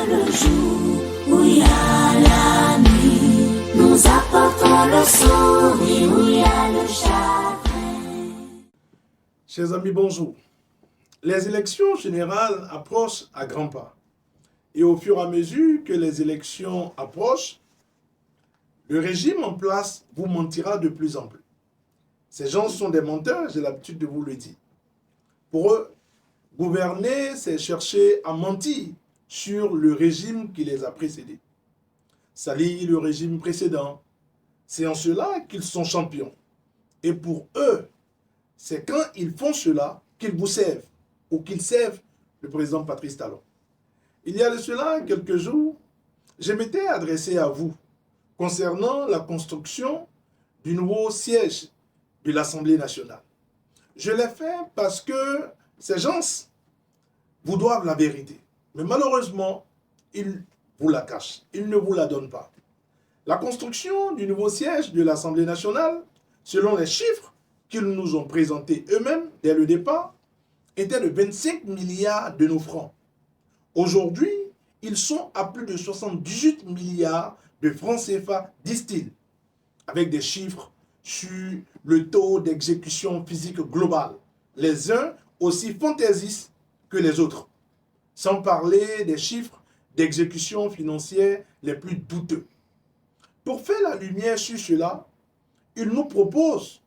le jour, où il y a la nuit, nous apportons le sourire, où il y a le chagrin. Chers amis, bonjour. Les élections générales approchent à grands pas. Et au fur et à mesure que les élections approchent, le régime en place vous mentira de plus en plus. Ces gens sont des menteurs, j'ai l'habitude de vous le dire. Pour eux, gouverner, c'est chercher à mentir sur le régime qui les a précédés. Salir le régime précédent, c'est en cela qu'ils sont champions. Et pour eux, c'est quand ils font cela qu'ils vous servent, ou qu'ils servent le président Patrice Talon. Il y a de cela quelques jours, je m'étais adressé à vous concernant la construction du nouveau siège de l'Assemblée nationale. Je l'ai fait parce que ces gens vous doivent la vérité. Mais malheureusement, ils vous la cachent. Ils ne vous la donnent pas. La construction du nouveau siège de l'Assemblée nationale, selon les chiffres qu'ils nous ont présentés eux-mêmes dès le départ, était de 25 milliards de nos francs. Aujourd'hui, ils sont à plus de 78 milliards de francs CFA, disent-ils, avec des chiffres sur le taux d'exécution physique global, les uns aussi fantaisistes que les autres, sans parler des chiffres d'exécution financière les plus douteux. Pour faire la lumière sur cela, ils nous proposent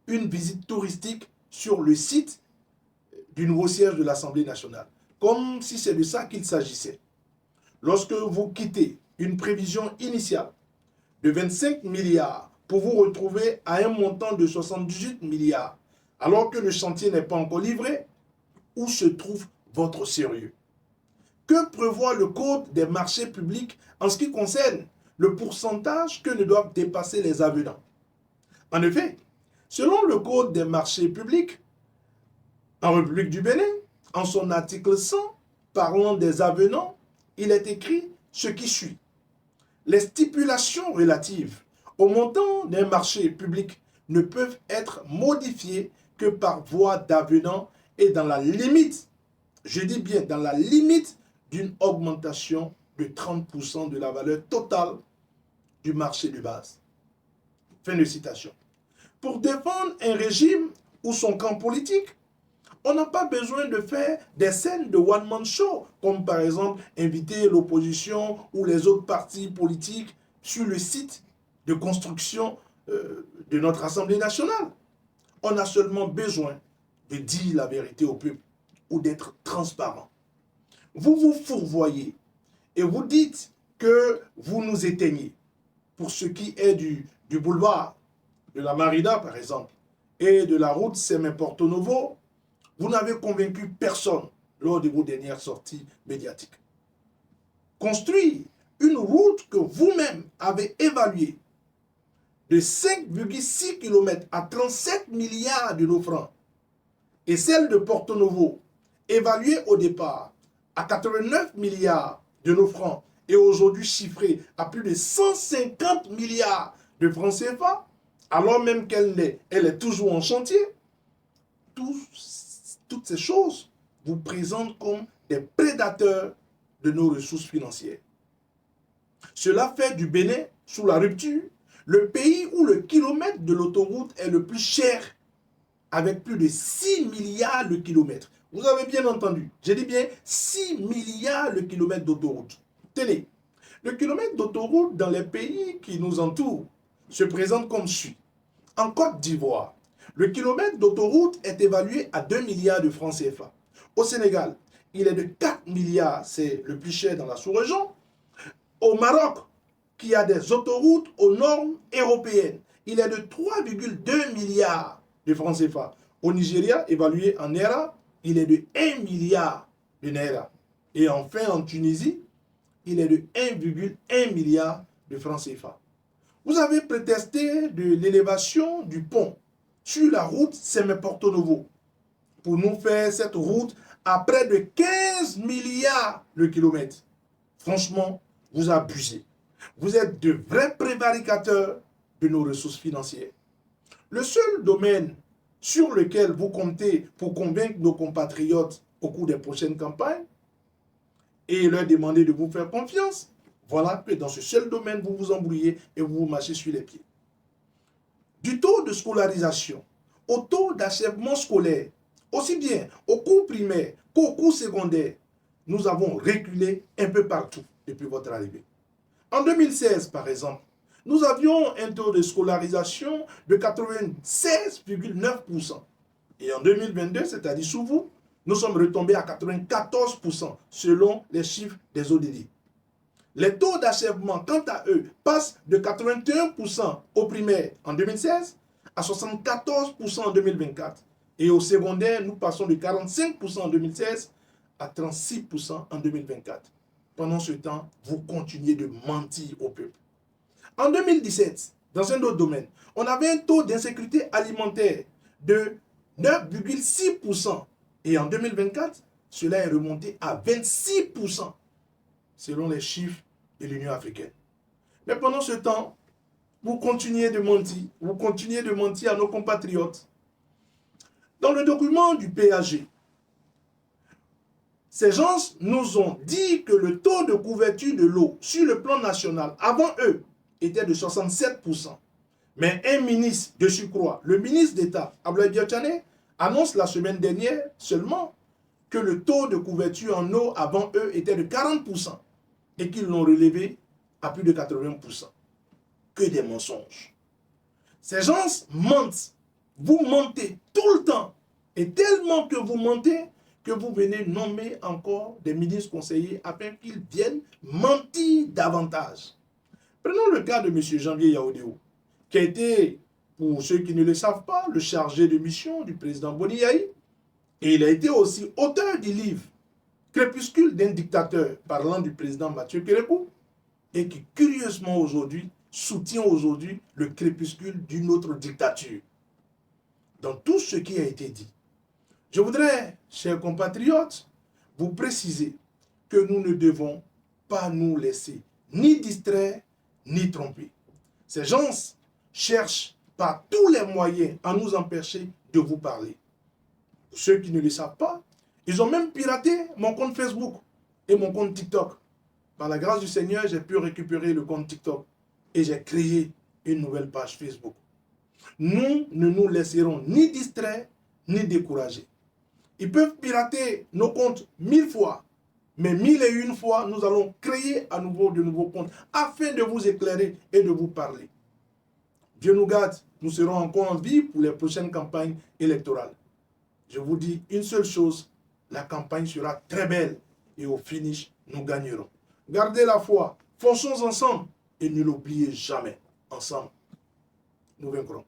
une visite touristique sur le site du nouveau siège de l'Assemblée nationale, comme si c'est de ça qu'il s'agissait. Lorsque vous quittez une prévision initiale de 25 milliards pour vous retrouver à un montant de 78 milliards, alors que le chantier n'est pas encore livré, où se trouve votre sérieux? Que prévoit le Code des marchés publics en ce qui concerne le pourcentage que ne doivent dépasser les avenants? En effet, selon le Code des marchés publics, en République du Bénin, en son article 100, parlant des avenants, il est écrit ce qui suit. Les stipulations relatives au montant d'un marché public ne peuvent être modifiées que par voie d'avenant et dans la limite, je dis bien dans la limite d'une augmentation de 30% de la valeur totale du marché de base. Fin de citation. Pour défendre un régime ou son camp politique, on n'a pas besoin de faire des scènes de one-man show, comme par exemple inviter l'opposition ou les autres partis politiques sur le site de construction de notre Assemblée nationale. On a seulement besoin de dire la vérité au peuple ou d'être transparent. Vous vous fourvoyez et vous dites que vous nous éteignez. Pour ce qui est du boulevard de la Marina, par exemple, et de la route Semen-Porto Novo, vous n'avez convaincu personne lors de vos dernières sorties médiatiques. Construire une route que vous-même avez évaluée de 5,6 km à 37 milliards de nos francs et celle de Porto Novo, évaluée au départ à 89 milliards de nos francs et aujourd'hui chiffrée à plus de 150 milliards de francs CFA, alors même qu'elle est toujours en chantier, toutes ces choses vous présentent comme des prédateurs de nos ressources financières. Cela fait du Bénin, sous la rupture, le pays où le kilomètre de l'autoroute est le plus cher, avec plus de 6 milliards de kilomètres. Vous avez bien entendu, j'ai dit bien 6 milliards de kilomètres d'autoroute. Tenez, le kilomètre d'autoroute dans les pays qui nous entourent se présente comme suit. En Côte d'Ivoire, le kilomètre d'autoroute est évalué à 2 milliards de francs CFA. Au Sénégal, il est de 4 milliards, c'est le plus cher dans la sous-région. Au Maroc, qui a des autoroutes aux normes européennes, il est de 3,2 milliards de francs CFA. Au Nigeria, évalué en Naira, il est de 1 milliard de Naira. Et enfin, en Tunisie, il est de 1,1 milliard de francs CFA. Vous avez prétesté de l'élévation du pont sur la route Semen-Porto Novo pour nous faire cette route à près de 15 milliards de kilomètres. Franchement, vous abusez. Vous êtes de vrais prévaricateurs de nos ressources financières. Le seul domaine sur lequel vous comptez pour convaincre nos compatriotes au cours des prochaines campagnes et leur demander de vous faire confiance, voilà que dans ce seul domaine, vous vous embrouillez et vous vous marchez sur les pieds. Du taux de scolarisation au taux d'achèvement scolaire, aussi bien au cours primaire qu'au cours secondaire, nous avons reculé un peu partout depuis votre arrivée. En 2016, par exemple, nous avions un taux de scolarisation de 96,9%. Et en 2022, c'est-à-dire sous vous, nous sommes retombés à 94% selon les chiffres des ODD. Les taux d'achèvement, quant à eux, passent de 81% au primaire en 2016 à 74% en 2024. Et au secondaire, nous passons de 45% en 2016 à 36% en 2024. Pendant ce temps, vous continuez de mentir au peuple. En 2017, dans un autre domaine, on avait un taux d'insécurité alimentaire de 9,6%. Et en 2024, cela est remonté à 26%, selon les chiffres de l'Union africaine. Mais pendant ce temps, vous continuez de mentir à nos compatriotes. Dans le document du PAG, ces gens nous ont dit que le taux de couverture de l'eau sur le plan national, avant eux, était de 67%. Mais un ministre de surcroît, le ministre d'État, Abdoulaye Diop-Tchane, annonce la semaine dernière seulement que le taux de couverture en eau avant eux était de 40% et qu'ils l'ont relevé à plus de 80%. Que des mensonges. Ces gens mentent. Vous mentez tout le temps. Et tellement que vous mentez, que vous venez nommer encore des ministres conseillers afin qu'ils viennent mentir davantage. Prenons le cas de M. Janvier Yaoundéo, qui a été, pour ceux qui ne le savent pas, le chargé de mission du président Boni Yahi. Et il a été aussi auteur du livre Crépuscule d'un dictateur, parlant du président Mathieu Kérékou, et qui curieusement aujourd'hui soutient aujourd'hui le crépuscule d'une autre dictature. Dans tout ce qui a été dit, je voudrais, chers compatriotes, vous préciser que nous ne devons pas nous laisser ni distraire, ni tromper. Ces gens cherchent par tous les moyens à nous empêcher de vous parler. Pour ceux qui ne le savent pas, ils ont même piraté mon compte Facebook et mon compte TikTok. Par la grâce du Seigneur, j'ai pu récupérer le compte TikTok et j'ai créé une nouvelle page Facebook. Nous ne nous laisserons ni distraire, ni décourager. Ils peuvent pirater nos comptes 1000 fois, mais 1001 fois, nous allons créer à nouveau de nouveaux comptes afin de vous éclairer et de vous parler. Dieu nous garde, nous serons encore en vie pour les prochaines campagnes électorales. Je vous dis une seule chose, la campagne sera très belle et au finish, nous gagnerons. Gardez la foi, forçons ensemble et ne l'oubliez jamais. Ensemble, nous vaincrons.